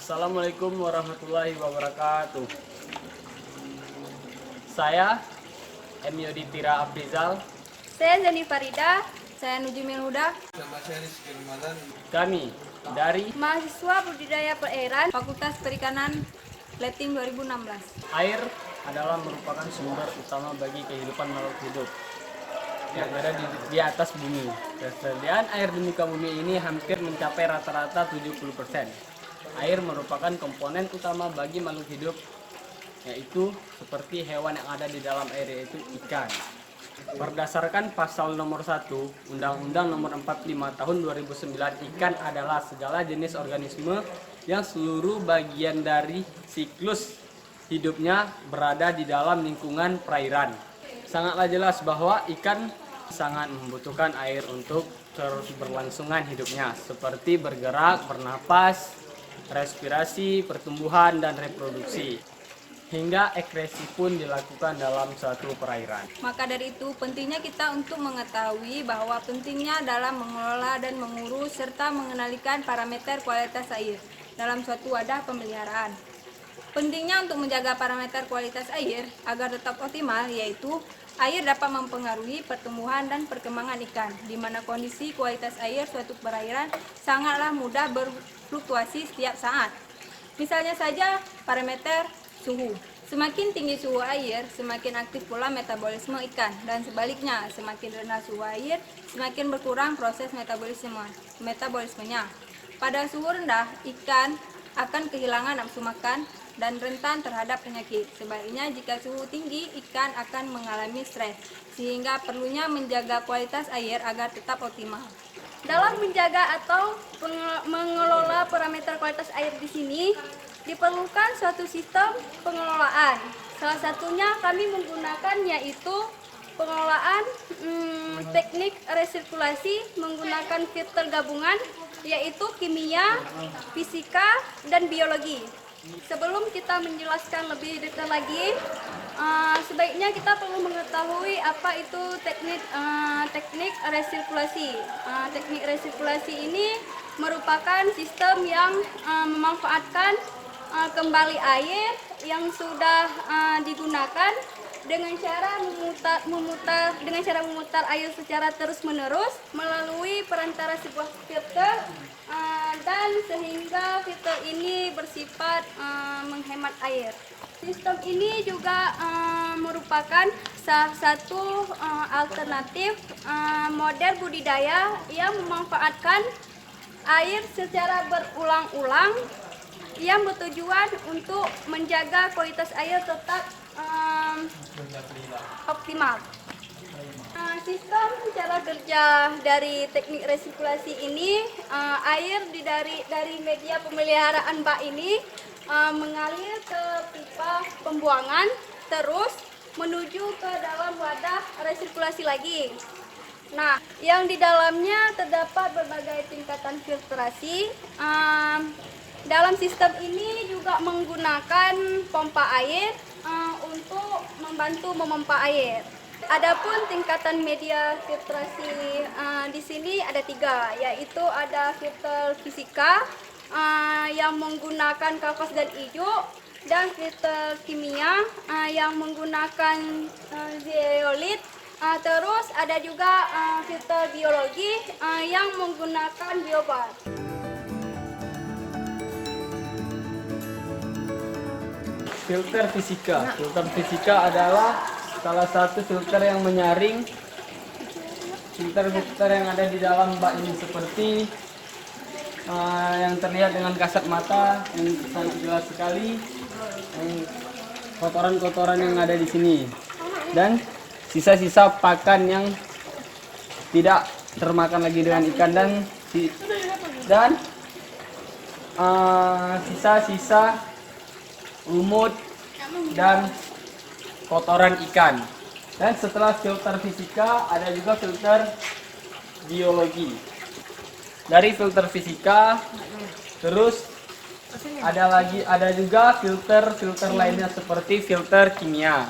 Assalamualaikum warahmatullahi wabarakatuh. Saya Yodi Tira Afrizal. Saya Zani Farida. Saya Nujumil Huda. Kami dari Mahasiswa Budidaya Perairan Fakultas Perikanan Leting 2016. Air adalah merupakan sumber utama bagi kehidupan makhluk hidup yang ada di atas bumi. Ketersediaan air di muka bumi ini hampir mencapai rata-rata 70%. Air merupakan komponen utama bagi makhluk hidup, yaitu seperti hewan yang ada di dalam air, yaitu ikan. Berdasarkan pasal nomor 1 Undang-Undang nomor 45 tahun 2009, ikan adalah segala jenis organisme yang seluruh bagian dari siklus hidupnya berada di dalam lingkungan perairan. Sangatlah jelas bahwa ikan sangat membutuhkan air untuk terus berlangsungan hidupnya, seperti bergerak, bernapas, respirasi, pertumbuhan, dan reproduksi, hingga ekskresi pun dilakukan dalam suatu perairan. Maka dari itu pentingnya kita untuk mengetahui bahwa pentingnya dalam mengelola dan mengurus serta mengenalikan parameter kualitas air dalam suatu wadah pemeliharaan. Pentingnya untuk menjaga parameter kualitas air agar tetap optimal, yaitu air dapat mempengaruhi pertumbuhan dan perkembangan ikan, di mana kondisi kualitas air suatu perairan sangatlah mudah berfluktuasi setiap saat. Misalnya saja parameter suhu. Semakin tinggi suhu air, semakin aktif pula metabolisme ikan, dan sebaliknya, semakin rendah suhu air, semakin berkurang proses metabolismenya. Pada suhu rendah, ikan akan kehilangan nafsu makan dan rentan terhadap penyakit. Sebaliknya, jika suhu tinggi, ikan akan mengalami stres, sehingga perlunya menjaga kualitas air agar tetap optimal. Dalam menjaga atau mengelola parameter kualitas air di sini, diperlukan suatu sistem pengelolaan. Salah satunya kami menggunakan yaitu pengelolaan teknik resirkulasi menggunakan filter gabungan, yaitu kimia, fisika, dan biologi. Sebelum kita menjelaskan lebih detail lagi, sebaiknya kita perlu mengetahui apa itu teknik resirkulasi. Teknik resirkulasi ini merupakan sistem yang memanfaatkan kembali air yang sudah digunakan dengan cara memutar air secara terus-menerus melalui perantara sebuah filter, dan sehingga filter ini bersifat menghemat air. Sistem ini juga merupakan salah satu alternatif model budidaya yang memanfaatkan air secara berulang-ulang, yang bertujuan untuk menjaga kualitas air tetap optimal. Sistem cara kerja dari teknik resirkulasi ini, air dari media pemeliharaan bak ini mengalir ke pipa pembuangan, terus menuju ke dalam wadah resirkulasi lagi. Nah, yang di dalamnya terdapat berbagai tingkatan filtrasi. Dalam sistem ini juga menggunakan pompa air untuk membantu memompa air. Adapun tingkatan media filtrasi di sini ada 3, yaitu ada filter fisika yang menggunakan kapas dan hijau, dan filter kimia yang munggunakan zeolit. Terus ada juga filter biologi yang menggunakan biobar. Filter fisika. Filter fisika adalah salah satu filter yang menyaring filter-filter yang ada di dalam bak ini, seperti yang terlihat dengan kasat mata, yang sangat jelas sekali, kotoran-kotoran yang ada di sini, dan sisa-sisa pakan yang tidak termakan lagi dengan ikan, dan sisa-sisa lumut dan kotoran ikan. Dan setelah filter fisika ada juga filter biologi. Dari filter fisika terus ada juga filter lainnya seperti filter kimia.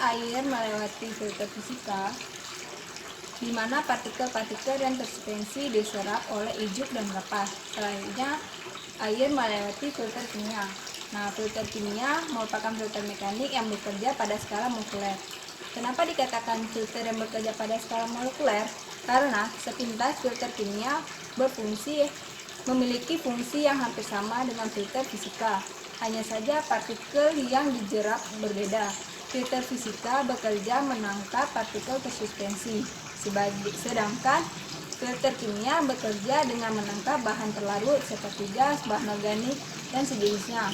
air melewati filter fisika, di mana partikel-partikel yang tersuspensi diserap oleh ijuk dan kapas. Selanjutnya, air melewati filter kimia. Nah, filter kimia merupakan filter mekanik yang bekerja pada skala molekuler. Kenapa dikatakan filter yang bekerja pada skala molekuler? Karena sepintas filter kimia memiliki fungsi yang hampir sama dengan filter fisika. Hanya saja partikel yang dijerap berbeda. Filter fisika bekerja menangkap partikel tersuspensi, sedangkan filter kimia bekerja dengan menangkap bahan terlarut seperti gas, bahan organik, dan sejenisnya.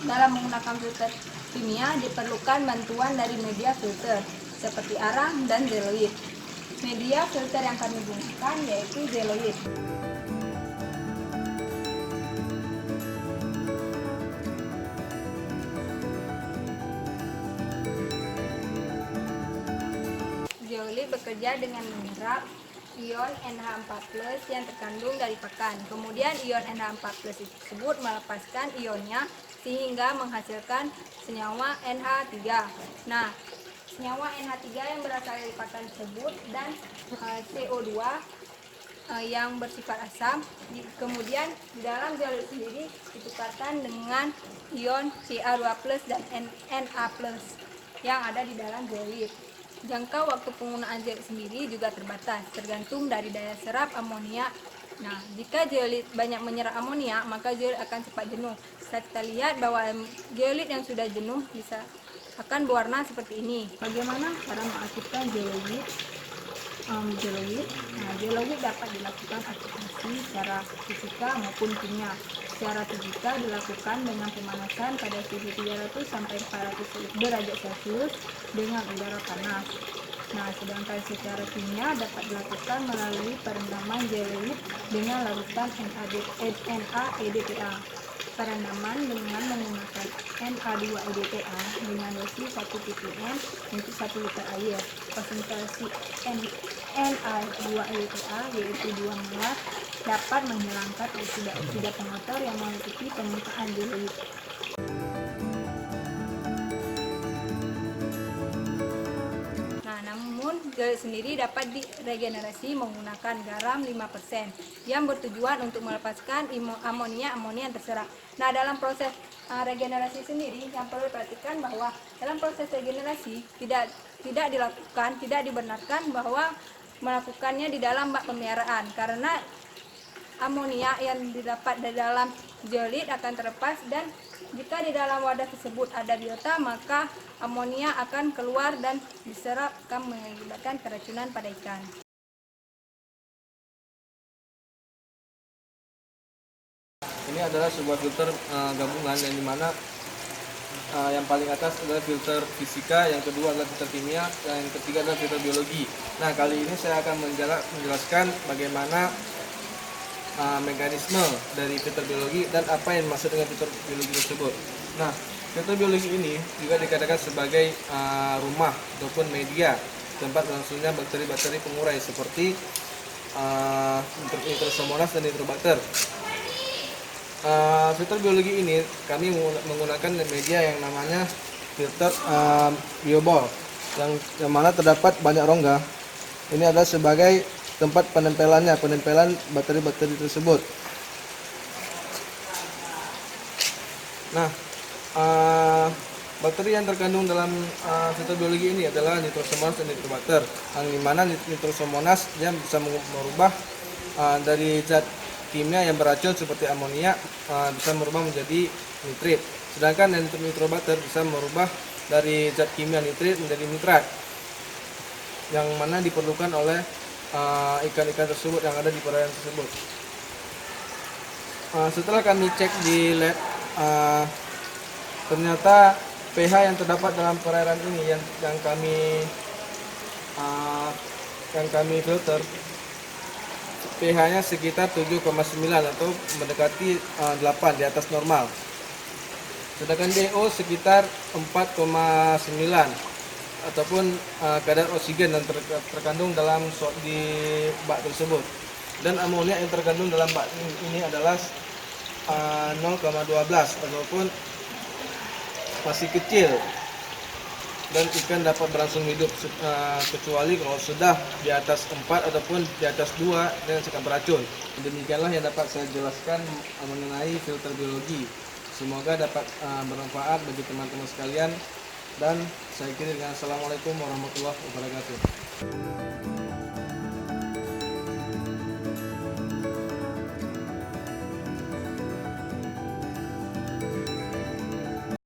Dalam menggunakan filter kimia diperlukan bantuan dari media filter seperti arang dan zeoloid. Media filter yang kami gunakan yaitu zeoloid. Zeoloid bekerja dengan menyerap ion NH4+ yang terkandung dari pakan. Kemudian ion NH4+ tersebut melepaskan ionnya sehingga menghasilkan senyawa NH3. Nah, senyawa NH3 yang berasal dari pakan tersebut dan CO2 yang bersifat asam, kemudian di dalam zeoloid sendiri ditukarkan dengan ion Ca2+ dan Na+ yang ada di dalam zeoloid. Jangka waktu penggunaan zeoloid sendiri juga terbatas, tergantung dari daya serap amonia. Nah, jika zeoloid banyak menyerap amonia, maka zeoloid akan cepat jenuh. Kita lihat bahwa zeoloid yang sudah jenuh akan berwarna seperti ini. Bagaimana cara mengaktifkan zeoloid? Zeoloid dapat dilakukan aktivasi secara fisika maupun kimia. Secara fisika dilakukan dengan pemanasan pada suhu 300 sampai 400 derajat Celcius dengan udara panas. Nah, sedangkan secara kimia dapat dilakukan melalui perendaman zeoloid dengan larutan NaEDTA. Perendaman dengan menggunakan Na2EDTA dengan dosis 1 ppm untuk 1 liter air. Konsentrasi Na2EDTA yaitu 2 molar dapat menghilangkan oksida pengotor yang meliputi permukaan zeoloid. Namun, zeoloid sendiri dapat diregenerasi menggunakan garam 5% yang bertujuan untuk melepaskan amonia yang terserap. Nah, dalam proses regenerasi sendiri yang perlu diperhatikan bahwa dalam proses regenerasi tidak dibenarkan bahwa melakukannya di dalam bak pemeliharaan karena amonia yang didapat dari dalam zeoloid akan terlepas, dan jika di dalam wadah tersebut ada biota, maka amonia akan keluar dan diserap akan mengakibatkan keracunan pada ikan. Ini adalah sebuah filter gabungan yang dimana yang paling atas adalah filter fisika, yang kedua adalah filter kimia, dan yang ketiga adalah filter biologi. Nah, kali ini saya akan menjelaskan bagaimana mekanisme dari filter biologi dan apa yang dimaksud dengan filter biologi tersebut. Nah, filter biologi ini juga dikatakan sebagai rumah ataupun media tempat berlangsungnya bakteri-bakteri pengurai seperti Nitrosomonas dan Nitrobacter. Filter biologi ini kami menggunakan media yang namanya filter biobol yang mana terdapat banyak rongga. Ini adalah sebagai tempat penempelan bakteri-bakteri tersebut. Nah, bakteri yang terkandung dalam filter biologi ini adalah Nitrosomonas dan Nitrobacter, yang dimana Nitrosomonas dia bisa merubah dari zat kimia yang beracun seperti amonia bisa merubah menjadi nitrit, sedangkan Nitrobacter bisa merubah dari zat kimia nitrit menjadi nitrat, yang mana diperlukan oleh ikan-ikan tersebut yang ada di perairan tersebut. Setelah kami cek di lab, ternyata pH yang terdapat dalam perairan ini yang kami filter, pH-nya sekitar 7,9 atau mendekati 8 di atas normal. Sedangkan DO sekitar 4,9 ataupun kadar oksigen yang terkandung di bak tersebut. Dan amonia yang terkandung dalam bak ini adalah 0,12 ataupun masih kecil. dan ikan dapat berlangsung hidup kecuali kalau sudah di atas 4 ataupun di atas 2 dan sikap beracun. Demikianlah yang dapat saya jelaskan mengenai filter biologi. Semoga dapat bermanfaat bagi teman-teman sekalian, dan saya akhiri dengan Assalamualaikum warahmatullahi wabarakatuh.